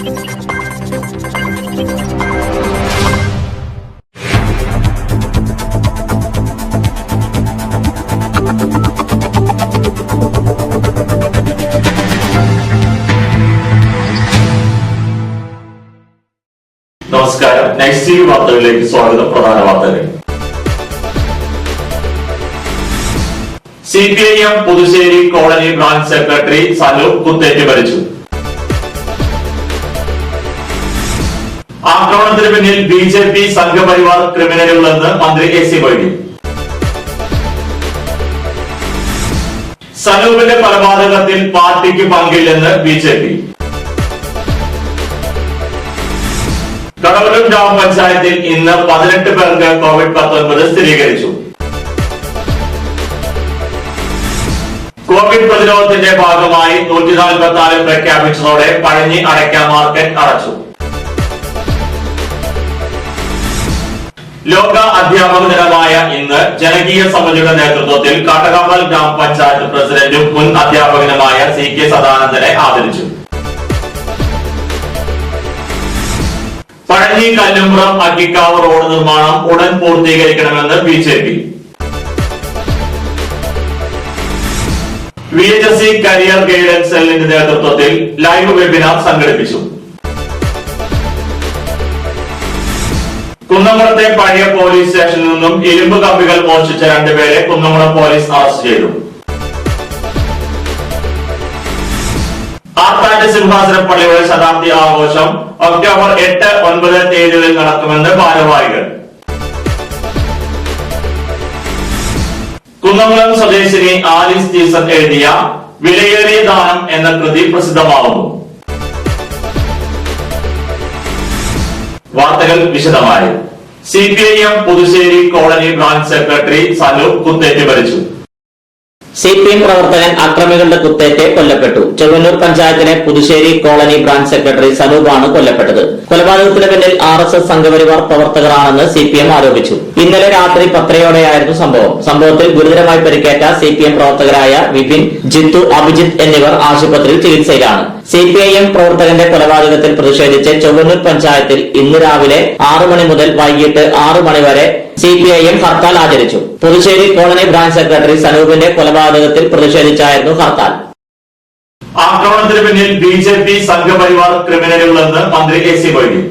നമസ്കാരം. Night TV വാർത്തകളിലേക്ക് സ്വാഗതം. പ്രധാന വാർത്തകൾ. CPIM Puthussery colony branch secretary Sanu കുത്തേറ്റ് മരിച്ചു. ആക്രമണത്തിന് പിന്നിൽ BJP സംഘപരിവാർ ക്രിമിനലുകളെന്ന് മന്ത്രി AC മൊയ്തീൻ. സനൂപിന്റെ കൊലപാതകത്തിൽ പാർട്ടിക്ക് പങ്കില്ലെന്ന് BJP. കടവലൂർ ഗ്രാമപഞ്ചായത്തിൽ ഇന്ന് 18 പേർക്ക് COVID-19 സ്ഥിരീകരിച്ചു. കോവിഡ് പ്രതിരോധത്തിന്റെ ഭാഗമായി 144 പ്രഖ്യാപിച്ചതോടെ പഴഞ്ഞി അടയ്ക്ക മാർക്കറ്റ് അടച്ചു. ലോക അധ്യാപക ദിനമായ ഇന്ന് ജനകീയ സമിതിയുടെ നേതൃത്വത്തിൽ കാട്ടകാമ്പൽ ഗ്രാമപഞ്ചായത്ത് പ്രസിഡന്റും മുൻ അധ്യാപകനുമായ CK സദാനന്ദനെ ആദരിച്ചു. പഴഞ്ഞി കല്ലുംപുറം അക്കിക്കാവ് റോഡ് നിർമ്മാണം ഉടൻ പൂർത്തീകരിക്കണമെന്ന് BJP. VHSC കരിയർ ഗൈഡൻസ് സെല്ലിന്റെ നേതൃത്വത്തിൽ ലൈവ് വെബിനാർ സംഘടിപ്പിച്ചു. കുന്നംകുളത്തെ പഴയ പോലീസ് സ്റ്റേഷനിൽ നിന്നും ഇരുമ്പ് കമ്പികൾ മോഷ്ടിച്ച 2 പേരെ കുന്നംകുളം പോലീസ് അറസ്റ്റ് ചെയ്തു. ആർത്താറ്റ് സിംഹാസന പള്ളിയുടെ ശതാബ്ദി ആഘോഷം ഒക്ടോബർ 8, 9 തീയതികളിൽ നടക്കുമെന്ന് ഭാരവാഹികൾ. കുന്നംകുളം സ്വദേശിനി ആലിസ് ജീസൺ എഴുതിയ വിലയേറിയ ദാനം എന്ന കൃതി പ്രസിദ്ധമാകുന്നു. വാർത്തകൾ വിശദമായി. CPIM Puthussery colony branch secretary Sanu കുത്തേറ്റ് മരിച്ചു. CPM പ്രവർത്തകൻ അക്രമികളുടെ കുത്തേറ്റ് കൊല്ലപ്പെട്ടു. ചെവന്നൂർ പഞ്ചായത്തിലെ പുതുശ്ശേരി കോളനി ബ്രാഞ്ച് സെക്രട്ടറി സനൂപാണ് കൊല്ലപ്പെട്ടത്. കൊലപാതകത്തിന് പിന്നിൽ RSS സംഘപരിവാർ പ്രവർത്തകരാണെന്ന് CPM ആരോപിച്ചു. ഇന്നലെ രാത്രി 10:30യോടെയായിരുന്നു സംഭവത്തിൽ ഗുരുതരമായി പരിക്കേറ്റ CPM പ്രവർത്തകരായ വിപിൻ, ജിത്തു, അഭിജിത്ത് എന്നിവർ ആശുപത്രിയിൽ ചികിത്സയിലാണ്. CPIM പ്രവർത്തകന്റെ കൊലപാതകത്തിൽ പ്രതിഷേധിച്ച് ചെവന്നൂർ പഞ്ചായത്തിൽ ഇന്ന് രാവിലെ 6 മണി മുതൽ വൈകിട്ട് 6 മണി വരെ CPIM ഹർത്താൽ ആചരിച്ചു. പുതുശ്ശേരി കോളനി ബ്രാഞ്ച് സെക്രട്ടറി സനൂപിന്റെ കൊലപാതകത്തിൽ പ്രതിഷേധിച്ചായിരുന്നു ഹർത്താൽ. ആക്രമണത്തിന് പിന്നിൽ BJP സംഘപരിവാർ ക്രിമിനലുകളെന്ന് മന്ത്രി AC മൊയ്തീൻ.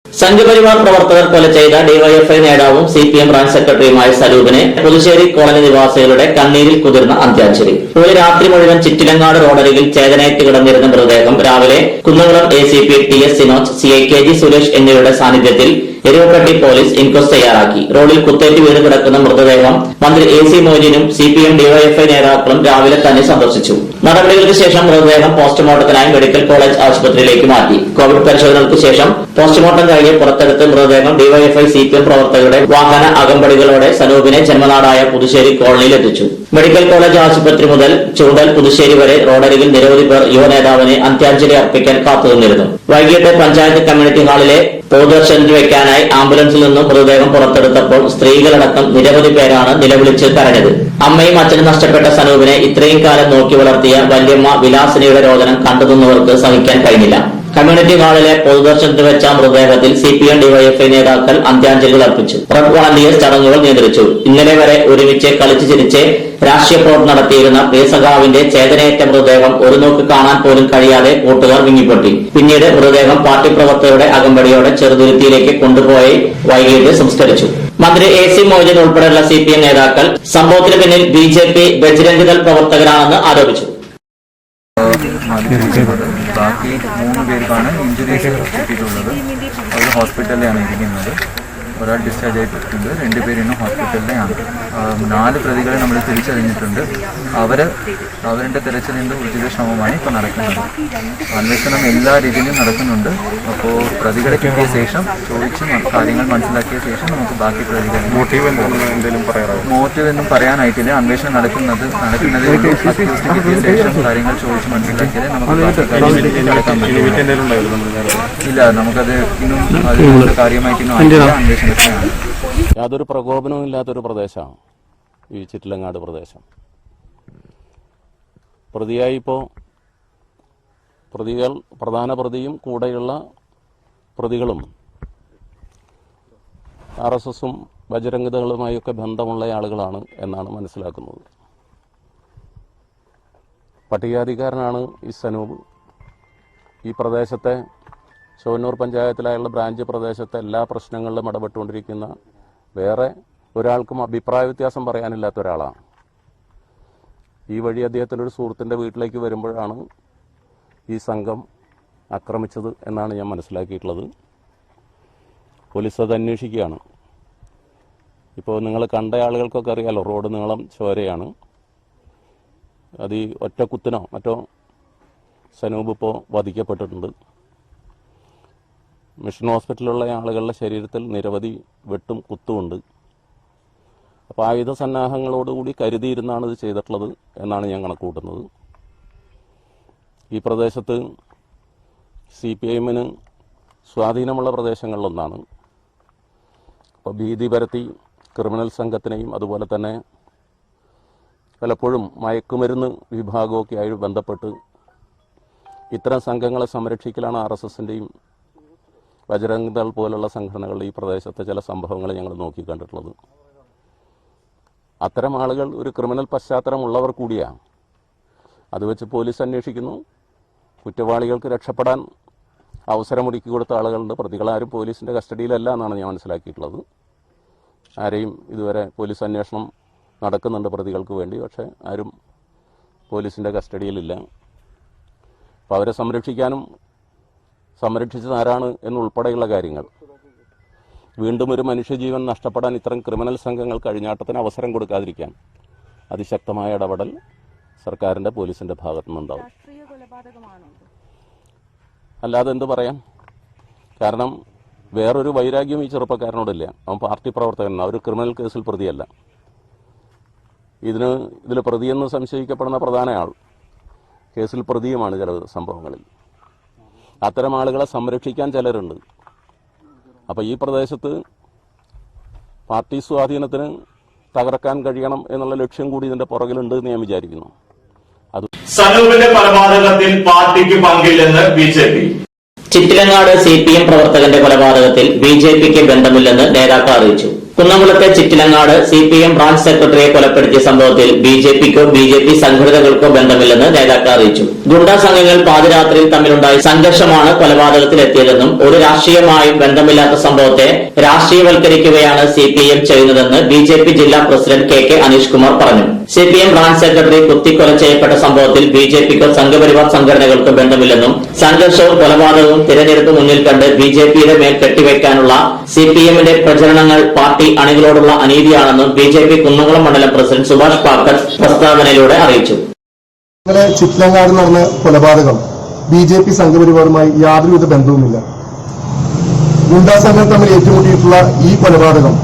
സംഘപരിവാർ പ്രവർത്തകർ കൊല ചെയ്ത DYFI നേതാവും CPM ബ്രാഞ്ച് സെക്രട്ടറിയുമായ സനൂപിനെ പുതുശ്ശേരി കോളനി നിവാസികളുടെ കണ്ണീരിൽ കുതിർന്ന അന്ത്യാഞ്ജലി. ഒരു രാത്രി മുഴുവൻ ചിറ്റിലങ്ങാട് റോഡരികിൽ ചേതനയേറ്റ് കിടന്നിരുന്ന മൃതദേഹം രാവിലെ Kunnamkulam ACP TS Sinoj, CI KG Suresh എന്നിവരുടെ സാന്നിധ്യത്തിൽ എരുവപ്പെട്ടി പോലീസ് ഇൻക്വസ്റ്റ് തയ്യാറാക്കി. റോഡിൽ കുത്തേറ്റ് വീണ് കിടക്കുന്ന മൃതദേഹം മന്ത്രി AC മൊയ്തീനും CPM DYFI നേതാക്കളും രാവിലെ തന്നെ സന്ദർശിച്ചു. നടപടികൾക്ക് ശേഷം മൃതദേഹം പോസ്റ്റ്മോർട്ടത്തിനായി മെഡിക്കൽ കോളേജ് ആശുപത്രിയിലേക്ക് മാറ്റി. കോവിഡ് പരിശോധനകൾക്ക് ശേഷം പോസ്റ്റ്മോർട്ടം കഴിഞ്ഞ് പുറത്തെടുത്ത് മൃതദേഹം DYFI CPM പ്രവർത്തകരുടെ വാഹന അകമ്പടികളോടെ സനൂപിനെ ജന്മനാടായ പുതുശ്ശേരി കോളനിയിൽ എത്തിച്ചു. മെഡിക്കൽ കോളേജ് ആശുപത്രി മുതൽ ചൂണ്ടൽ പുതുശ്ശേരി വരെ റോഡരികിൽ നിരവധി പേർ യുവ നേതാവിനെ അന്ത്യാഞ്ജലി അർപ്പിക്കാൻ കാത്തുനിന്നിരുന്നു. വൈകിട്ട് പഞ്ചായത്ത് കമ്മ്യൂണിറ്റി ഹാളിലെ പൊതുദർശനത്തിൽ വെക്കാനായി ആംബുലൻസിൽ നിന്നും മൃതദേഹം പുറത്തെടുത്തപ്പോൾ സ്ത്രീകളടക്കം നിരവധി പേരാണ് നിലവിളിച്ച് കരഞ്ഞത്. അമ്മയും അച്ഛനും നഷ്ടപ്പെട്ട സനൂപിനെ ഇത്രയും കാലം നോക്കി വളർത്തിയ വല്യമ്മ വിലാസിനിയുടെ രോദനം കണ്ടുനിന്നവർക്ക് സഹിക്കാൻ കഴിഞ്ഞില്ല. കമ്മ്യൂണിറ്റി ഹാളിലെ പൊതുദർശനത്തിൽ വെച്ച മൃതദേഹത്തിൽ CPM DYFI നേതാക്കൾ അന്ത്യാഞ്ജലികൾ അർപ്പിച്ചു. റെഡ് വോളണ്ടിയേഴ്സ് ചടങ്ങുകൾ നിയന്ത്രിച്ചു. ഇന്നലെ വരെ ഒരുമിച്ച് കളിച്ചു ചിരിച്ച് രാഷ്ട്രീയ പ്രവർത്തനം നടത്തിയിരുന്ന പ്രിയസഖാവിന്റെ ചേതനയേറ്റ മൃതദേഹം ഒരു നോക്ക് കാണാൻ പോലും കഴിയാതെ കൂട്ടുകാർ വിങ്ങിപ്പൊട്ടി. പിന്നീട് മൃതദേഹം പാർട്ടി പ്രവർത്തകരുടെ അകമ്പടിയോടെ ചെറുതുരുത്തിയിലേക്ക് കൊണ്ടുപോയി വൈകിട്ട് സംസ്കരിച്ചു. മന്ത്രി AC മൊയ്തീൻ ഉൾപ്പെടെയുള്ള CPM നേതാക്കൾ സംഭവത്തിന് പിന്നിൽ BJP ബജ്രംഗ് ദൾ പ്രവർത്തകരാണെന്ന് ആരോപിച്ചു. ബാക്കി 3 പേർക്കാണ് ഇഞ്ചുറീസ് കിട്ടിയിട്ടുള്ളത്. അവർ ഹോസ്പിറ്റലിലാണ് ഇരിക്കുന്നത്. ഒരാൾ ഡിസ്ചാർജ് ആയിട്ടുണ്ട്. 2 പേര് ഇന്നും ഹോസ്പിറ്റലിലാണ്. 4 പ്രതികളെ നമ്മൾ തിരിച്ചറിഞ്ഞിട്ടുണ്ട്. അവരുടെ തിരച്ചിലിൻ്റെ ഉചിത ശ്രമമാണ് ഇപ്പോൾ നടക്കുന്നത്. അന്വേഷണം എല്ലാ രീതിയിലും നടക്കുന്നുണ്ട്. അപ്പോൾ പ്രതികളെ കിട്ടിയ ശേഷം ചോദിച്ച് കാര്യങ്ങൾ മനസ്സിലാക്കിയ ശേഷം നമുക്ക് ബാക്കി പ്രതികളെ മോട്ടീവ് ഒന്നും പറയാനായിട്ടില്ല. അന്വേഷണം നടക്കുന്നത് കിട്ടിയ ശേഷം കാര്യങ്ങൾ ചോദിച്ച് മനസ്സിലാക്കിയാലേ നമുക്ക് നടക്കാൻ ഇല്ല. നമുക്കത് ഇന്നും കാര്യമായിട്ടൊന്നും അന്വേഷണം. യാതൊരു പ്രകോപനവും ഇല്ലാത്തൊരു പ്രദേശമാണ് ഈ ചിറ്റിലങ്ങാട് പ്രദേശം. പ്രതിയായി ഇപ്പോൾ പ്രധാന പ്രതിയും കൂടെയുള്ള പ്രതികളും RSSും ബജരംഗദളുമായൊക്കെ ബന്ധമുള്ള ആളുകളാണ് എന്നാണ് മനസ്സിലാക്കുന്നത്. പട്ടികജാതിക്കാരനാണ് ഈ സനൂപ്. ഈ പ്രദേശത്തെ ചൊവ്വന്നൂർ പഞ്ചായത്തിലായുള്ള ബ്രാഞ്ച് പ്രദേശത്തെ എല്ലാ പ്രശ്നങ്ങളിലും ഇടപെട്ടുകൊണ്ടിരിക്കുന്ന, വേറെ ഒരാൾക്കും അഭിപ്രായ വ്യത്യാസം പറയാനില്ലാത്ത ഒരാളാണ്. ഈ വഴി അദ്ദേഹത്തിൻ്റെ ഒരു സുഹൃത്തിൻ്റെ വീട്ടിലേക്ക് വരുമ്പോഴാണ് ഈ സംഘം ആക്രമിച്ചത് എന്നാണ് ഞാൻ മനസ്സിലാക്കിയിട്ടുള്ളത്. പോലീസ് അത് അന്വേഷിക്കുകയാണ്. ഇപ്പോൾ നിങ്ങൾ കണ്ട ആളുകൾക്കൊക്കെ അറിയാലോ, റോഡ് നീളം ചോരയാണ്. അത് ഈ ഒറ്റ കുത്തിനോ മറ്റോ സനൂപ് ഇപ്പോൾ വധിക്കപ്പെട്ടിട്ടുണ്ട്. മിഷൻ ഹോസ്പിറ്റലിലുള്ള ആളുകളുടെ ശരീരത്തിൽ നിരവധി വെട്ടും കുത്തുമുണ്ട്. അപ്പോൾ ആയുധ സന്നാഹങ്ങളോടുകൂടി കരുതിയിരുന്നാണ് ഇത് ചെയ്തിട്ടുള്ളത് എന്നാണ് ഞാൻ കണക്കുകൂട്ടുന്നത്. ഈ പ്രദേശത്ത് CPIMന് സ്വാധീനമുള്ള പ്രദേശങ്ങളിലൊന്നാണ്. അപ്പോൾ ഭീതി പരത്തി ക്രിമിനൽ സംഘത്തിനെയും അതുപോലെ തന്നെ പലപ്പോഴും മയക്കുമരുന്ന് വിഭാഗമൊക്കെ ആയി ബന്ധപ്പെട്ട് ഇത്തരം സംഘങ്ങളെ സംരക്ഷിക്കലാണ് RSSന്റെയും ബജരംഗ് ദൾ പോലുള്ള സംഘടനകളുടെ ഈ പ്രദേശത്തെ ചില സംഭവങ്ങൾ ഞങ്ങൾ നോക്കിക്കണ്ടിട്ടുള്ളത്. അത്തരം ആളുകൾ ഒരു ക്രിമിനൽ പശ്ചാത്തലമുള്ളവർ കൂടിയാണ്. അത് വെച്ച് പോലീസ് അന്വേഷിക്കുന്നു. കുറ്റവാളികൾക്ക് രക്ഷപ്പെടാൻ അവസരമൊരുക്കി കൊടുത്ത ആളുകളുണ്ട്. പ്രതികളാരും പോലീസിൻ്റെ കസ്റ്റഡിയിലല്ല എന്നാണ് ഞാൻ മനസ്സിലാക്കിയിട്ടുള്ളത്. ആരെയും ഇതുവരെ പോലീസ് അന്വേഷണം നടക്കുന്നുണ്ട് പ്രതികൾക്ക് വേണ്ടി, പക്ഷേ ആരും പോലീസിൻ്റെ കസ്റ്റഡിയിലില്ല. അപ്പോൾ അവരെ സംരക്ഷിക്കാനും സംരക്ഷിച്ചത് ആരാണ് എന്നുൾപ്പെടെയുള്ള കാര്യങ്ങൾ, വീണ്ടും ഒരു മനുഷ്യജീവൻ നഷ്ടപ്പെടാൻ ഇത്തരം ക്രിമിനൽ സംഘങ്ങൾ കഴിഞ്ഞാട്ടത്തിന് അവസരം കൊടുക്കാതിരിക്കാൻ അതിശക്തമായ ഇടപെടൽ സർക്കാരിൻ്റെ പോലീസിൻ്റെ ഭാഗത്തു നിന്നുണ്ടാവും. അല്ലാതെ എന്ത് പറയാം? കാരണം വേറൊരു വൈരാഗ്യം ഈ ചെറുപ്പക്കാരനോടില്ല. അവൻ പാർട്ടി പ്രവർത്തകനാണ്, ഒരു ക്രിമിനൽ കേസിൽ പ്രതിയല്ല. ഇതിൽ പ്രതിയെന്ന് സംശയിക്കപ്പെടുന്ന പ്രധാന ആൾ കേസിൽ പ്രതിയുമാണ് ചില സംഭവങ്ങളിൽ. അത്തരം ആളുകളെ സംരക്ഷിക്കാൻ ചിലരുണ്ട്. അപ്പോൾ ഈ പ്രദേശത്ത് പാർട്ടി സ്വാധീനത്തിന് തകർക്കാൻ കഴിയണം എന്നുള്ള ലക്ഷ്യം കൂടി ഇതിന്റെ പുറകിലുണ്ട് എന്ന് ഞാൻ വിചാരിക്കുന്നു. സനൂപിന്റെ കൊലപാതകത്തിൽ പാർട്ടിക്ക് പങ്കില്ലെന്ന് BJP. ചിറ്റിലങ്ങാട് CPM പ്രവർത്തകന്റെ കൊലപാതകത്തിൽ BJPക്ക് ബന്ധമില്ലെന്ന് നേതാക്കൾ അറിയിച്ചു. കുന്നംകുളത്തെ ചിറ്റിലങ്ങാട് CPM ബ്രാഞ്ച് സെക്രട്ടറിയെ കൊലപ്പെടുത്തിയ സംഭവത്തിൽ BJPക്കോ BJP സംഘടനകൾക്കോ ബന്ധമില്ലെന്ന് നേതാക്കൾ അറിയിച്ചു. ഗുണ്ടാ സംഘങ്ങൾ പാതിരാത്രിയിൽ തമ്മിലുണ്ടായ സംഘർഷമാണ് കൊലപാതകത്തിലെത്തിയതെന്നും ഒരു രാഷ്ട്രീയമായും ബന്ധമില്ലാത്ത സംഭവത്തെ രാഷ്ട്രീയവൽക്കരിക്കുകയാണ് CPM ചെയ്യുന്നതെന്ന് BJP ജില്ലാ പ്രസിഡന്റ് KK അനീഷ് കുമാർ പറഞ്ഞു. CPM ബ്രാഞ്ച് സെക്രട്ടറി കുത്തിക്കൊല ചെയ്യപ്പെട്ട സംഭവത്തിൽ BJPക്കോ സംഘപരിവാർ സംഘടനകൾക്കോ ബന്ധമില്ലെന്നും സംഘർഷവും കൊലപാതകവും തിരഞ്ഞെടുപ്പ് മുന്നിൽ കണ്ട് BJPയുടെ മേൽ കെട്ടിവെക്കാനുള്ള CPMന്റെ പ്രചരണങ്ങൾ പാർട്ടി അണികളോടുള്ള അനീതിയാണെന്നും BJP കുന്നംകുളം മണ്ഡലം പ്രസിഡന്റ് സുഭാഷ് പാക്കർ പ്രസ്താവനയിലൂടെ അറിയിച്ചു. ചിറ്റിലങ്ങാട് നടന്ന കൊലപാതകം BJP സംഘപരിവാറുമായി യാതൊരുവിധ ബന്ധവുമില്ല. ഗുണ്ടാ സംഘം തമ്മിൽ ഏറ്റുമുട്ടിയിട്ടുള്ള ഈ കൊലപാതകം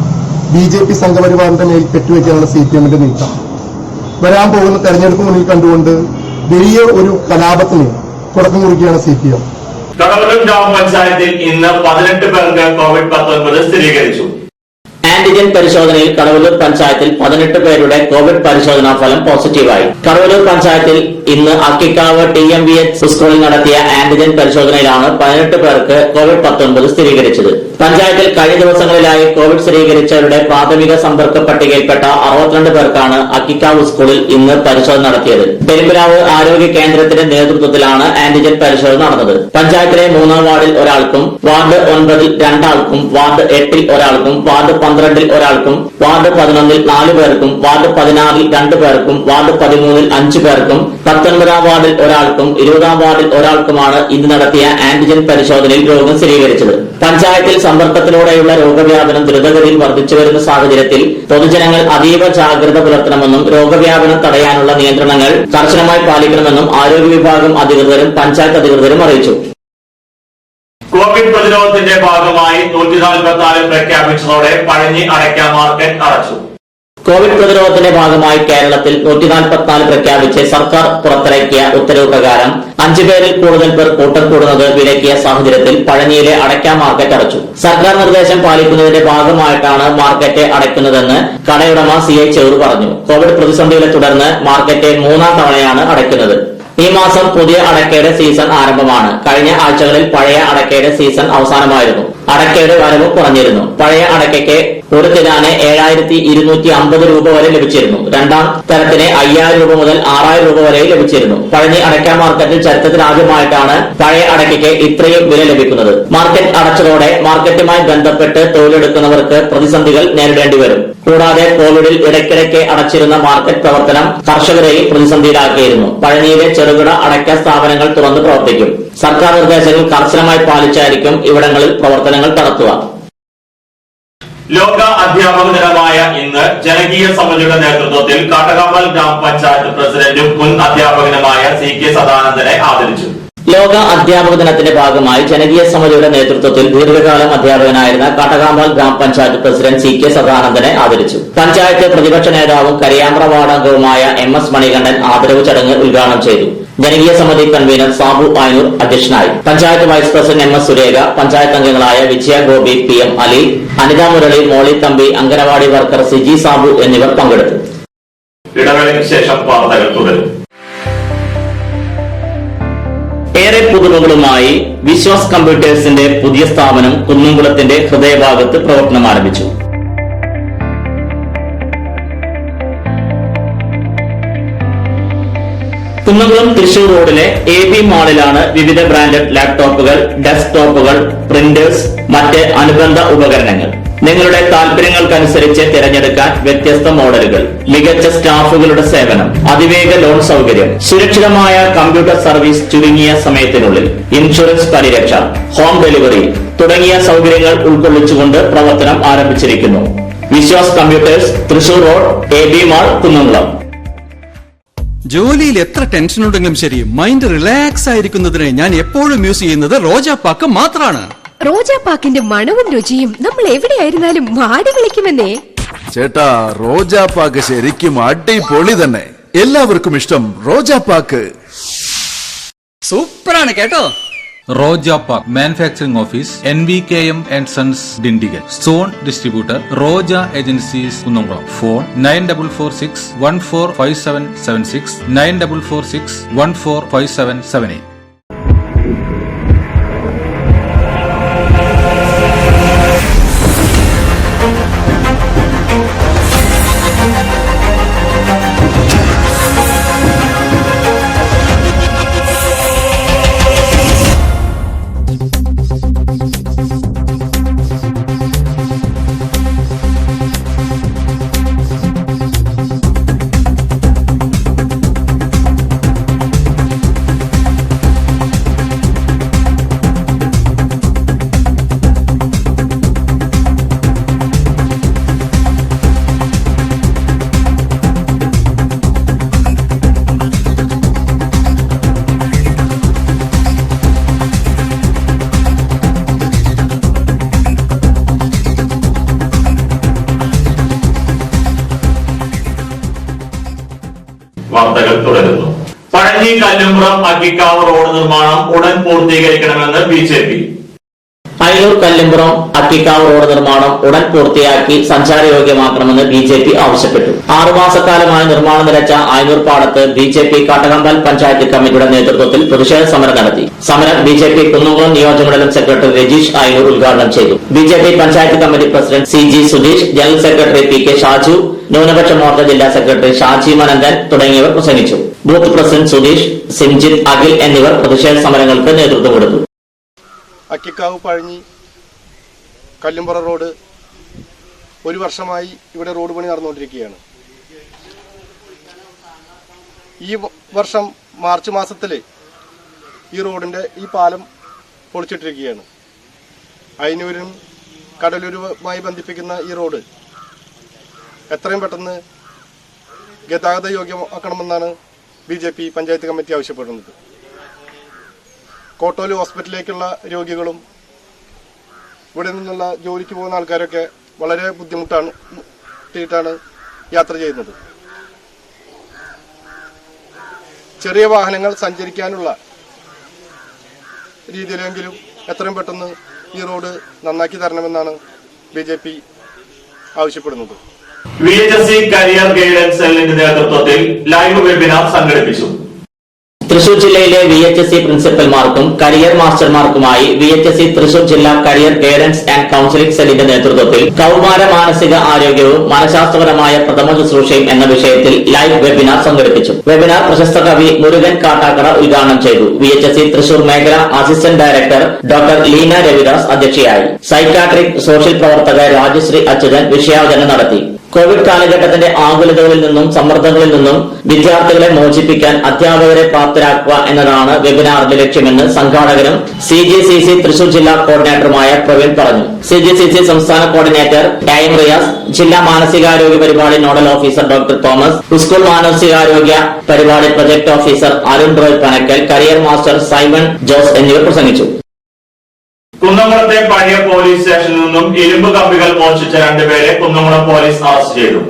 BJP സംഘപരിവാറിന്റെ മേൽ കെട്ടിവെക്കാനുള്ള CPMന്റെ നീക്കം വരാൻ പോകുന്ന തെരഞ്ഞെടുപ്പ് മുന്നിൽ കണ്ടുകൊണ്ട് വലിയ ഒരു കലാപത്തിന് തുടക്കം കുറിക്കുകയാണ് CPM. കടവല്ലൂർ ഗ്രാമപഞ്ചായത്തിൽ ഇന്ന് 18 പേർക്ക് COVID-19 സ്ഥിരീകരിച്ചു. ആന്റിജൻ പരിശോധനയിൽ കടവല്ലൂർ പഞ്ചായത്തിൽ 18 പേരുടെ കോവിഡ് പരിശോധനാ ഫലം പോസിറ്റീവായി. കടവല്ലൂർ പഞ്ചായത്തിൽ ഇന്ന് അക്കിക്കാവ് TMVH സ്കൂളിൽ നടത്തിയ ആന്റിജൻ പരിശോധനയിലാണ് 18 പേർക്ക് COVID-19 സ്ഥിരീകരിച്ചത്. പഞ്ചായത്തിൽ കഴിഞ്ഞ ദിവസങ്ങളിലായി കോവിഡ് സ്ഥിരീകരിച്ചവരുടെ പ്രാഥമിക സമ്പർക്ക പട്ടികയിൽപ്പെട്ട 62 പേർക്കാണ് അക്കിക്കാവ് സ്കൂളിൽ ഇന്ന് പരിശോധന നടത്തിയത്. പെരുമ്പലാവ് ആരോഗ്യ കേന്ദ്രത്തിന്റെ നേതൃത്വത്തിലാണ് ആന്റിജൻ പരിശോധന നടന്നത്. പഞ്ചായത്തിലെ 3-ാം വാർഡിൽ ഒരാൾക്കും, വാർഡ് 9-ൽ 2 ആൾക്കും, വാർഡ് 8-ൽ ഒരാൾക്കും, വാർഡ് 12-ൽ ഒരാൾക്കും, വാർഡ് 11-ൽ 4 പേർക്കും, വാർഡ് 16-ൽ 2 പേർക്കും, വാർഡ് 13-ൽ 5 പേർക്കും, 19-ാം വാർഡിൽ ഒരാൾക്കും, 20-ാം വാർഡിൽ ഒരാൾക്കുമാണ് ഇന്ന് നടത്തിയ ആന്റിജൻ പരിശോധനയിൽ രോഗം സ്ഥിരീകരിച്ചത്. പഞ്ചായത്തിൽ സമ്പർക്കത്തിലൂടെയുള്ള രോഗവ്യാപനം ദ്രുതഗതിയിൽ വർദ്ധിച്ചുവരുന്ന സാഹചര്യത്തിൽ പൊതുജനങ്ങൾ അതീവ ജാഗ്രത പുലർത്തണമെന്നും രോഗവ്യാപനം തടയാനുള്ള നിയന്ത്രണങ്ങൾ കർശനമായി പാലിക്കണമെന്നും ആരോഗ്യ വിഭാഗം അധികൃതരും പഞ്ചായത്ത് അധികൃതരും അറിയിച്ചു. കോവിഡ് പ്രതിരോധത്തിന്റെ ഭാഗമായി 144 പ്രഖ്യാപിച്ചതോടെ പഴഞ്ഞി അടയ്ക്ക മാർക്കറ്റ് അടച്ചു. കോവിഡ് പ്രതിരോധത്തിന്റെ ഭാഗമായി കേരളത്തിൽ 144 പ്രഖ്യാപിച്ച് സർക്കാർ പുറത്തിറക്കിയ ഉത്തരവ് പ്രകാരം 5 പേരിൽ കൂടുതൽ പേർ കൂട്ടം കൂടുന്നത് വിലക്കിയ സാഹചര്യത്തിൽ പഴഞ്ഞിയിലെ അടയ്ക്ക മാർക്കറ്റ് അടച്ചു. സർക്കാർ നിർദ്ദേശം പാലിക്കുന്നതിന്റെ ഭാഗമായിട്ടാണ് മാർക്കറ്റ് അടയ്ക്കുന്നതെന്ന് കടയുടമ CI ചെറു പറഞ്ഞു. കോവിഡ് പ്രതിസന്ധികളെ തുടർന്ന് മാർക്കറ്റ് 3-ാം തവണയാണ് അടയ്ക്കുന്നത്. ഈ മാസം പുതിയ അടക്കയുടെ സീസൺ ആരംഭമാണ്. കഴിഞ്ഞ ആഴ്ചകളിൽ പഴയ അടക്കയുടെ സീസൺ അവസാനമായിരുന്നു. അടക്കയുടെ വരവ് കുറഞ്ഞിരുന്നു. പഴയ അടക്കയ്ക്ക് ഒരു കിലോന് 7,250 രൂപ വരെ ലഭിച്ചിരുന്നു. രണ്ടാം തരത്തിന് 5,000 രൂപ മുതൽ 6,000 രൂപ വരെ ലഭിച്ചിരുന്നു. പഴഞ്ഞി അടക്ക മാർക്കറ്റിൽ ചരിത്രത്തിൽ ആദ്യമായിട്ടാണ് പഴയ അടക്കയ്ക്ക് ഇത്രയും വില ലഭിക്കുന്നത്. മാർക്കറ്റ് അടച്ചതോടെ മാർക്കറ്റുമായി ബന്ധപ്പെട്ട് തൊഴിലെടുക്കുന്നവർക്ക് പ്രതിസന്ധികൾ നേരിടേണ്ടി വരും. കൂടാതെ കോവിഡിൽ ഇടയ്ക്കിടയ്ക്ക് അടച്ചിരുന്ന മാർക്കറ്റ് പ്രവർത്തനം കർഷകരെയും പ്രതിസന്ധിയിലാക്കിയിരുന്നു. പഴനിയിലെ ചെറുകിട അടക്ക സ്ഥാപനങ്ങൾ തുറന്ന് പ്രവർത്തിക്കും. സർക്കാർ നിർദ്ദേശങ്ങൾ കർശനമായി പാലിച്ചായിരിക്കും ഇവിടങ്ങളിൽ പ്രവർത്തനങ്ങൾ നടത്തുക. ലോക അധ്യാപക ദിനമായ ഇന്ന് ജനകീയ സമിതിയുടെ നേതൃത്വത്തിൽ കാട്ടകാമ്പൽ ഗ്രാമപഞ്ചായത്ത് പ്രസിഡന്റും മുൻ അധ്യാപകനുമായ CK സദാനന്ദനെ ആദരിച്ചു. ലോക അധ്യാപക ദിനത്തിന്റെ ഭാഗമായി ജനകീയ സമിതിയുടെ നേതൃത്വത്തിൽ ദീർഘകാലം അധ്യാപകനായിരുന്ന കാട്ടകാമ്പൽ ഗ്രാമപഞ്ചായത്ത് പ്രസിഡന്റ് CK സദാനന്ദനെ ആദരിച്ചു. പഞ്ചായത്ത് പ്രതിപക്ഷ നേതാവും കരിയാമ്പ്ര വാർഡംഗവുമായ MS മണികണ്ഠൻ ആദരവ് ചടങ്ങ് ഉദ്ഘാടനം ചെയ്തു. ജനകീയ സമിതി കൺവീനർ സാബു ആയൂർ അധ്യക്ഷനായി. Panchayat vice president MS Surekha, panchayat അംഗങ്ങളായ വിജയ ഗോപി, PM അലി, അനിത മുരളി, മോളി തമ്പി, അംഗനവാടി വർക്കർ സിജി സാബു എന്നിവർ പങ്കെടുത്തു. ഇടവേളയ്ക്ക് ശേഷം വാർത്തകൾ തുടരും. ഏറെ പുതുമകളുമായി വിശ്വാസ് കമ്പ്യൂട്ടേഴ്സിന്റെ പുതിയ സ്ഥാപനം കുന്നംകുളത്തിന്റെ ഹൃദയഭാഗത്ത് പ്രവർത്തനം ആരംഭിച്ചു. കുന്നംകുളം തൃശൂർ റോഡിലെ AB മാളിലാണ് വിവിധ ബ്രാൻഡഡ് ലാപ്ടോപ്പുകൾ, ഡെസ്ക്ടോപ്പുകൾ, പ്രിന്റേഴ്സ്, മറ്റ് അനുബന്ധ ഉപകരണങ്ങൾ. നിങ്ങളുടെ താൽപര്യങ്ങൾക്കനുസരിച്ച് തിരഞ്ഞെടുക്കാൻ വ്യത്യസ്ത മോഡലുകൾ, മികച്ച സ്റ്റാഫുകളുടെ സേവനം, അതിവേഗ ലോൺ സൗകര്യം, സുരക്ഷിതമായ കമ്പ്യൂട്ടർ സർവീസ് ചുരുങ്ങിയ സമയത്തിനുള്ളിൽ, ഇൻഷുറൻസ് പരിരക്ഷ, ഹോം ഡെലിവറി തുടങ്ങിയ സൗകര്യങ്ങൾ ഉൾക്കൊള്ളിച്ചുകൊണ്ട് പ്രവർത്തനം ആരംഭിച്ചിരിക്കുന്നു. Vishwas computers, Thrissur road, AB mall, Kunnamkulam. ജോലിയിൽ എത്ര ടെൻഷൻ ഉണ്ടെങ്കിലും ശരി, മൈൻഡ് റിലാക്സ് ആയിരിക്കുന്നതിന് ഞാൻ എപ്പോഴും യൂസ് ചെയ്യുന്നത് റോജാപ്പാക്ക് മാത്രമാണ്. റോജാപ്പാക്കിന്റെ മണവും രുചിയും നമ്മൾ എവിടെയായിരുന്നാലും വാടി വിളിക്കുമെന്നേ. ചേട്ടാ, റോജാപ്പാക്ക് ശരിക്കും അടിപൊളി തന്നെ. എല്ലാവർക്കും ഇഷ്ടം റോജാപ്പാക്ക്. സൂപ്പറാണ് കേട്ടോ. Rojapakku manufacturing office NVKM & Sons Dindigul. Zone distributor Roja agencies Kunnamkulam. Phone 9446145776 9446145778. വാർത്തകൾ തുടരുന്നു. പഴഞ്ഞി കല്ലുംപുറം അക്കിക്കാവ് റോഡ് നിർമ്മാണം ഉടൻ പൂർത്തീകരിക്കണമെന്ന് BJP. അയ്യൂർ കല്ലുംപുറം അക്കിക്കാവ് റോഡ് നിർമ്മാണം ഉടൻ പൂർത്തിയാക്കി സഞ്ചാരയോഗ്യമാക്കണമെന്ന് BJP ആവശ്യപ്പെട്ടു. 6 മാസക്കാലമായി നിർമ്മാണം നിലച്ച ആയൂർ പാടത്ത് BJP കാട്ടകമ്പൽ പഞ്ചായത്ത് കമ്മിറ്റിയുടെ നേതൃത്വത്തിൽ പ്രതിഷേധ സമരം നടത്തി. സമരം BJP കുന്നംകുളം നിയോജകമണ്ഡലം സെക്രട്ടറി രജീഷ് ആയൂർ ഉദ്ഘാടനം ചെയ്തു. BJP panchayat committee president CG Sudheesh, general secretary PK Shaju, ന്യൂനപക്ഷ മോർച്ച ജില്ലാ സെക്രട്ടറി ഷാജി മനന്തൻ തുടങ്ങിയവർ പ്രസംഗിച്ചു. ബൂത്ത് പ്രസിഡന്റ് സുധീഷ്, സിംജിത്, അഖിൽ എന്നിവർ പ്രതിഷേധ സമരങ്ങൾക്ക് നേതൃത്വം കൊടുത്തു. അക്കിക്കാവ് പഴഞ്ഞി കല്ലുംപുറ റോഡ് 1 വർഷമായി ഇവിടെ റോഡ് പണി നടന്നുകൊണ്ടിരിക്കുകയാണ്. ഈ വർഷം മാർച്ച് മാസത്തിൽ ഈ റോഡിൻ്റെ ഈ പാലം പൊളിച്ചിട്ടിരിക്കുകയാണ്. അയനൂരും കടലൂരുമായി ബന്ധിപ്പിക്കുന്ന ഈ റോഡ് എത്രയും പെട്ടെന്ന് ഗതാഗത യോഗ്യമാക്കണമെന്നാണ് BJP പഞ്ചായത്ത് കമ്മിറ്റി ആവശ്യപ്പെടുന്നത്. കോട്ടോലി ഹോസ്പിറ്റലിലേക്കുള്ള രോഗികളും ഇവിടെ നിന്നുള്ള ജോലിക്ക് പോകുന്ന ആൾക്കാരൊക്കെ വളരെ ബുദ്ധിമുട്ടാണ് യാത്ര ചെയ്യുന്നത്. ചെറിയ വാഹനങ്ങൾ സഞ്ചരിക്കാനുള്ള രീതിയിലെങ്കിലും എത്രയും പെട്ടെന്ന് ഈ റോഡ് നന്നാക്കി തരണമെന്നാണ് BJP ആവശ്യപ്പെടുന്നത്. VHSC കരിയർ ഗൈഡൻസ് സെല്ലിന്റെ നേതൃത്വത്തിൽ ലൈവ് വെബിനാർ സംഘടിപ്പിച്ചു. തൃശൂർ ജില്ലയിലെ VHSE പ്രിൻസിപ്പൽമാർക്കും കരിയർ മാസ്റ്റർമാർക്കുമായി VHSE തൃശൂർ ജില്ലാ കരിയർ ഗൈഡൻസ് ആൻഡ് കൌൺസിലിംഗ് സെല്ലിന്റെ നേതൃത്വത്തിൽ കൌമാര മാനസിക ആരോഗ്യവും മനഃശാസ്ത്രപരമായ പ്രഥമ ശുശ്രൂഷയും എന്ന വിഷയത്തിൽ ലൈവ് വെബിനാർ സംഘടിപ്പിച്ചു. വെബിനാർ പ്രശസ്ത കവി മുരുകൻ കാട്ടാക്കട ഉദ്ഘാടനം ചെയ്തു. VHSE തൃശൂർ മേഖല assistant director doctor Leena Ravidas അധ്യക്ഷയായി. സൈക്കാട്രിക് സോഷ്യൽ പ്രവർത്തക രാജശ്രീ അച്യുതൻ വിഷയാവതരണം നടത്തി. കോവിഡ് കാലഘട്ടത്തിന്റെ ആകുലതകളിൽ നിന്നും സമ്മർദ്ദങ്ങളിൽ നിന്നും വിദ്യാർത്ഥികളെ മോചിപ്പിക്കാൻ അധ്യാപകരെ പ്രാപ്തരാക്കുക എന്നതാണ് വെബിനാറിന്റെ ലക്ഷ്യമെന്ന് സംഘാടകനും CGCC തൃശൂർ ജില്ലാ കോർഡിനേറ്ററുമായ പ്രവീൺ പറഞ്ഞു. CGCC സംസ്ഥാന കോർഡിനേറ്റർ AM റിയാസ്, ജില്ലാ മാനസികാരോഗ്യ പരിപാടി nodal officer doctor Thomas, school മാനസികാരോഗ്യ പരിപാടി project officer Arun Roy Panakkal, career master Simon Jose എന്നിവർ പ്രസംഗിച്ചു. കുന്നംകുളത്തെ പഴയ പോലീസ് സ്റ്റേഷനിൽ നിന്നും ഇരുമ്പ് കമ്പികൾ മോഷ്ടിച്ച 2 പേരെ കുന്നംകുളം പോലീസ് അറസ്റ്റ് ചെയ്തു.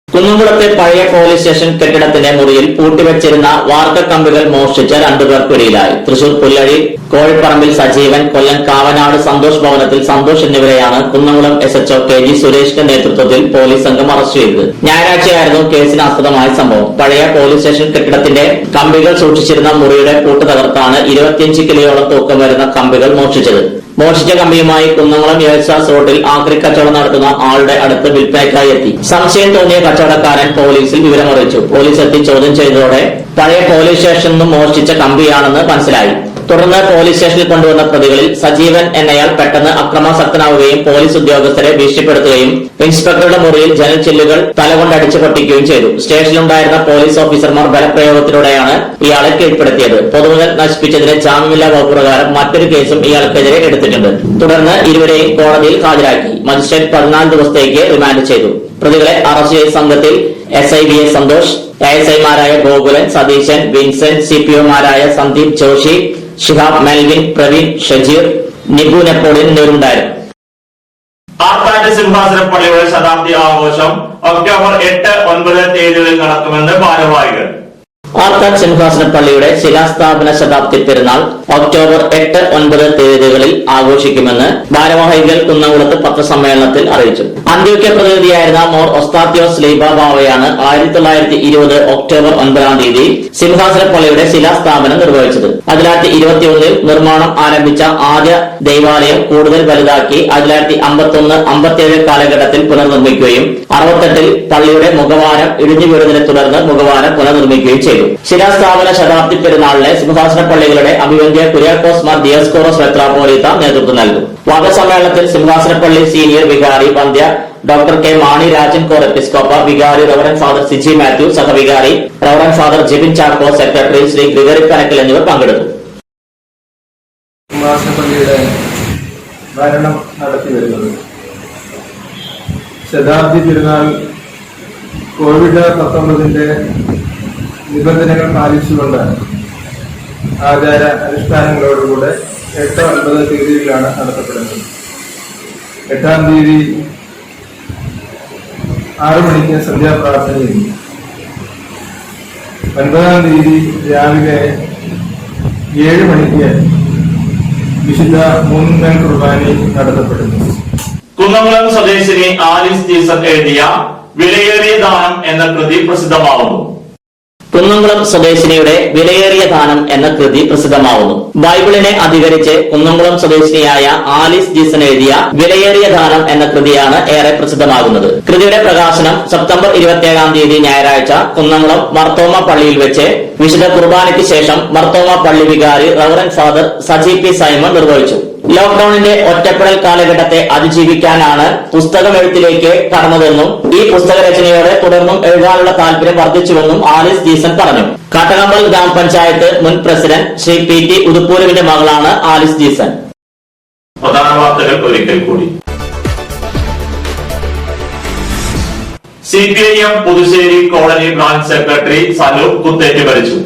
കുന്നംകുളത്തെ പഴയ പോലീസ് സ്റ്റേഷൻ കെട്ടിടത്തിന്റെ മുറിയിൽ പൂട്ടിവെച്ചിരുന്ന വാർക്കക്കമ്പികൾ മോഷ്ടിച്ച 2 പേർ പിടിയിലായി. തൃശൂർ പുല്ലഴി കോഴിപ്പറമ്പിൽ സജീവൻ, കൊല്ലം കാവനാട് സന്തോഷ് ഭവനത്തിൽ സന്തോഷ് എന്നിവരെയാണ് കുന്നംകുളം SHO KG സുരേഷിന്റെ നേതൃത്വത്തിൽ പോലീസ് സംഘം അറസ്റ്റ് ചെയ്തത്. ഞായറാഴ്ചയായിരുന്നു കേസിനാസ്പദമായ സംഭവം. പഴയ പോലീസ് സ്റ്റേഷൻ കെട്ടിടത്തിന്റെ കമ്പികൾ സൂക്ഷിച്ചിരുന്ന മുറിയുടെ പൂട്ട് തകർത്താണ് 25 കിലോയോളം തൂക്കം വരുന്ന കമ്പികൾ മോഷ്ടിച്ചത്. മോഷ്ടിച്ച കമ്പിയുമായി കുന്നംകുളം യേശാസ് റോഡിൽ ആക്രി കച്ചവടം നടത്തുന്ന ആളുടെ അടുത്ത് വിൽപ്പനയ്ക്കായി എത്തി. സംശയം തോന്നിയ കച്ചവടക്കാരൻ പോലീസിൽ വിവരമറിയിച്ചു. പോലീസ് എത്തി ചോദ്യം ചെയ്തതോടെ പഴയ പോലീസ് സ്റ്റേഷനിൽ നിന്നും മോഷ്ടിച്ച കമ്പിയാണെന്ന് മനസ്സിലായി. തുടർന്ന് പോലീസ് സ്റ്റേഷനിൽ കൊണ്ടുവന്ന പ്രതികളിൽ സജീവൻ എന്നയാൾ പെട്ടെന്ന് അക്രമാസക്തനാവുകയും പോലീസ് ഉദ്യോഗസ്ഥരെ ഭീഷണിപ്പെടുത്തുകയും ഇൻസ്പെക്ടറുടെ മുറിയിൽ ജനൽ ചില്ലുകൾ തലകൊണ്ടടിച്ചു പൊട്ടിക്കുകയും ചെയ്തു. സ്റ്റേഷനിലുണ്ടായിരുന്ന പോലീസ് ഓഫീസർമാർ ബലപ്രയോഗത്തിലൂടെയാണ് ഇയാളെ കീഴ്പ്പെടുത്തിയത്. പൊതുമുതൽ നശിപ്പിച്ചതിന് ജാമ്യമില്ലാ വകുപ്പ് പ്രകാരം മറ്റൊരു കേസും ഇയാൾക്കെതിരെ എടുത്തിട്ടുണ്ട്. തുടർന്ന് ഇരുവരെയും കോടതിയിൽ ഹാജരാക്കി. മജിസ്ട്രേറ്റ് 14 ദിവസത്തേക്ക് റിമാൻഡ് ചെയ്തു. പ്രതികളെ അറസ്റ്റ് ചെയ്ത സംഘത്തിൽ SI VS സന്തോഷ്, ASIമാരായ ഗോകുലൻ, സതീശൻ, വിൻസെന്റ്, CPOമാരായ സന്ദീപ് ജോഷി, ഷിഹാബ്, മെൽവിൻ, പ്രവീൺ, ഷജീർ, നിബു നെപ്പോളിയൻ എന്നിവരുണ്ടായിരുന്നു. ആർത്താറ്റ് സിംഹാസന പള്ളിയുടെ ശതാബ്ദി ആഘോഷം ഒക്ടോബർ 8, 9 തീയതികളിൽ നടക്കുമെന്ന് ഭാരവാഹികൾ. ആർത്താറ്റ് സിംഹാസന പള്ളിയുടെ ശിലാസ്ഥാപന ശതാബ്ദി പെരുന്നാൾ ഒക്ടോബർ 8, 9 തീയതികളിൽ ആഘോഷിക്കുമെന്ന് ഭാരവാഹികൾ കുന്നംകുളത്ത് പത്രസമ്മേളനത്തിൽ അറിയിച്ചു. അന്ത്യോക്യ പ്രതിനിധിയായിരുന്ന മോർ ഒസ്താത്യോസ് ലീബ ബാവയാണ് 1920 ഒക്ടോബർ 9 തീയതി സിംഹാസന പള്ളിയുടെ ശിലാസ്ഥാപനം നിർവഹിച്ചത്. 1921 നിർമ്മാണം ആരംഭിച്ച ആദ്യ ദൈവാലയം കൂടുതൽ വലുതാക്കി 1951-57 കാലഘട്ടത്തിൽ പുനർനിർമ്മിക്കുകയും 68 പള്ളിയുടെ മുഖവാരം ഇടിഞ്ഞു വീഴുന്നതിനെ തുടർന്ന് മുഖവാരം പുനർനിർമ്മിക്കുകയും ചെയ്തു. ശിലാസ്ഥാപന ശതാബ്ദി പെരുന്നാളിലെ സിംഹാസന പള്ളികളുടെ അഭിവന്ദ്യ കുര്യാക്കോസ് മാർ ദിയസ്കോറോസ് മെത്രാപ്പോലീത്ത നേതൃത്വം നൽകും. വാദസമ്മേളനത്തിൽ സിംഹാസനപ്പള്ളി സീനിയർ വികാരി വന്ധ്യ ഡോക്ടർ K മാണി രാജൻ കോർ എപ്പിസ്കോപ്പ, വികാരി റവറൻ ഫാദർ സിജി മാത്യു, സഹവികാരി reverend father Jibin Chacko, secretary Shri Gregory Panakkal എന്നിവർ പങ്കെടുത്തു. സിംഹാസനപ്പള്ളിയുടെ ഭരണം നടത്തി വരുന്നത് ശതാബ്ദി പെരുന്നാൾ COVID-19 നിബന്ധനകൾ പാലിച്ചുകൊണ്ട് ആചാര അനുഷ്ഠാനങ്ങളോടുകൂടെ 8, 9 തീയതികളിലാണ് നടത്തപ്പെടുന്നത്. 8-ാം തീയതി 6 മണിക്ക് സന്ധ്യാപ്രാർത്ഥനയും 9-ാം തീയതി രാവിലെ 7 മണിക്ക് വിശുദ്ധ 3 കുർബാനയും നടത്തപ്പെടുന്നു. കുന്നംകുളം സ്വദേശിനി ആലിസ് ജീസൺ എഴുതിയ വിലയേറിയ ദാനം എന്ന കൃതി പ്രസിദ്ധമാവുന്നു. കുന്നംകുളം സ്വദേശിനിയുടെ വിലയേറിയ ദാനം എന്ന കൃതി പ്രസിദ്ധമാവുന്നു. ബൈബിളിനെ അധികരിച്ച് കുന്നംകുളം സ്വദേശിനിയായ ആലിസ് ജീസൺ എഴുതിയ വിലയേറിയ ദാനം എന്ന കൃതിയാണ് ഏറെ പ്രസിദ്ധമാകുന്നത്. കൃതിയുടെ പ്രകാശനം സെപ്റ്റംബർ 27 തീയതി ഞായറാഴ്ച കുന്നംകുളം മർത്തോമ പള്ളിയിൽ വെച്ച് വിശുദ്ധ കുർബാനയ്ക്ക് ശേഷം മർത്തോമ പള്ളി വികാരി reverend father Saji P Simon നിർവഹിച്ചു. ലോക്ഡൌണിന്റെ ഒറ്റപ്പെടൽ കാലഘട്ടത്തെ അതിജീവിക്കാനാണ് പുസ്തകം എഴുത്തിലേക്ക് കടന്നതെന്നും ഈ പുസ്തക രചനയോടെ തുടർന്നും എഴുതാനുള്ള താല്പര്യം വർദ്ധിച്ചുവെന്നും ആലിസ് ജീസൺ പറഞ്ഞു. കാട്ടകമ്പൽ ഗ്രാമപഞ്ചായത്ത് മുൻ പ്രസിഡന്റ് ശ്രീ PT ഉദുപ്പൂരുവിന്റെ മകളാണ് ആലിസ് ജീസൺ. പ്രധാന വാർത്തകൾ ഒരിക്കൽ കൂടി. CPIM Puthussery colony branch secretary Sanu കുത്തേറ്റ് മരിച്ചു.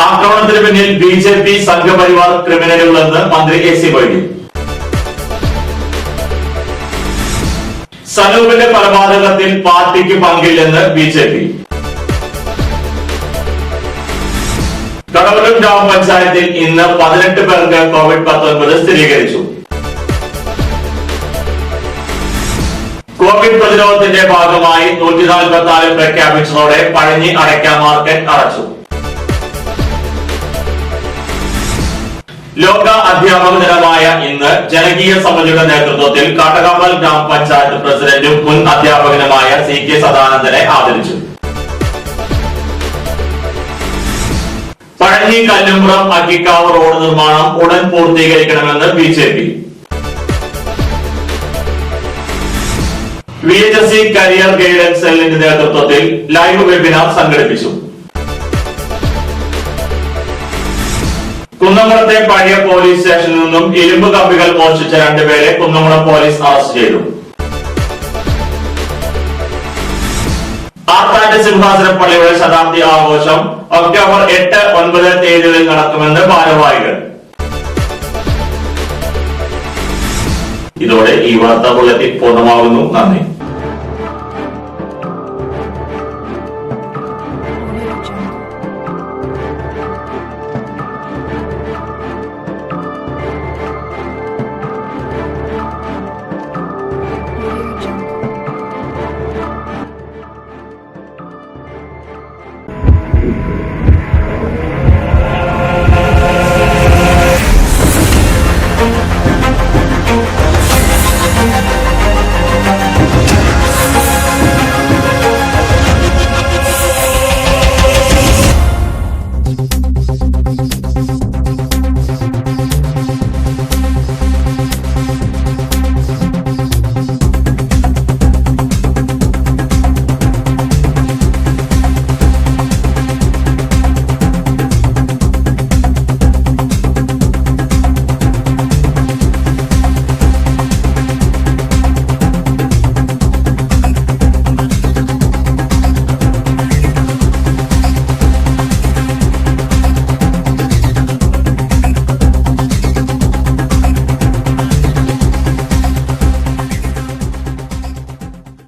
ആക്രമണത്തിന് പിന്നിൽ BJP സംഘപരിവാർ ക്രിമിനലുകളെന്ന് മന്ത്രി AC മൊയ്തീൻ. സനൂപിന്റെ കൊലപാതകത്തിൽ പാർട്ടിക്ക് പങ്കില്ലെന്ന് BJP. കടവലൂർ ഗ്രാമപഞ്ചായത്തിൽ ഇന്ന് 18 പേർക്ക് COVID-19 സ്ഥിരീകരിച്ചു. കോവിഡ് പ്രതിരോധത്തിന്റെ ഭാഗമായി 144 പ്രഖ്യാപിച്ചതോടെ പഴഞ്ഞി അടയ്ക്ക മാർക്കറ്റ് അടച്ചു. ലോക അധ്യാപക ദിനമായ ഇന്ന് ജനകീയ സമിതിയുടെ നേതൃത്വത്തിൽ കാട്ടകമ്പൽ ഗ്രാമപഞ്ചായത്ത് പ്രസിഡന്റും മുൻ അധ്യാപകനുമായ CK സദാനന്ദനെ ആദരിച്ചു. പഴഞ്ഞി കല്ലുംപുറം അക്കിക്കാവ് റോഡ് നിർമ്മാണം ഉടൻ പൂർത്തീകരിക്കണമെന്ന് BJP. VHSC കരിയർ ഗൈഡൻസ് സെല്ലിന്റെ നേതൃത്വത്തിൽ ലൈവ് വെബിനാർ സംഘടിപ്പിച്ചു. കുന്നംകുളത്തെ പഴയ പോലീസ് സ്റ്റേഷനിൽ നിന്നും ഇരുമ്പ് കമ്പികൾ മോഷ്ടിച്ച 2 പേരെ കുന്നംകുളം പോലീസ് അറസ്റ്റ് ചെയ്തു. ആർത്താറ്റ് സിംഹാസനപ്പള്ളിയുടെ ശതാബ്ദി ആഘോഷം ഒക്ടോബർ 8, 9 തീയതികളിൽ നടക്കുമെന്ന് ഭാരവാഹികൾ. ഇതോടെ ഈ വാർത്താ ബുള്ളറ്റിൻ പൂർണ്ണമാകുന്നു. നന്ദി.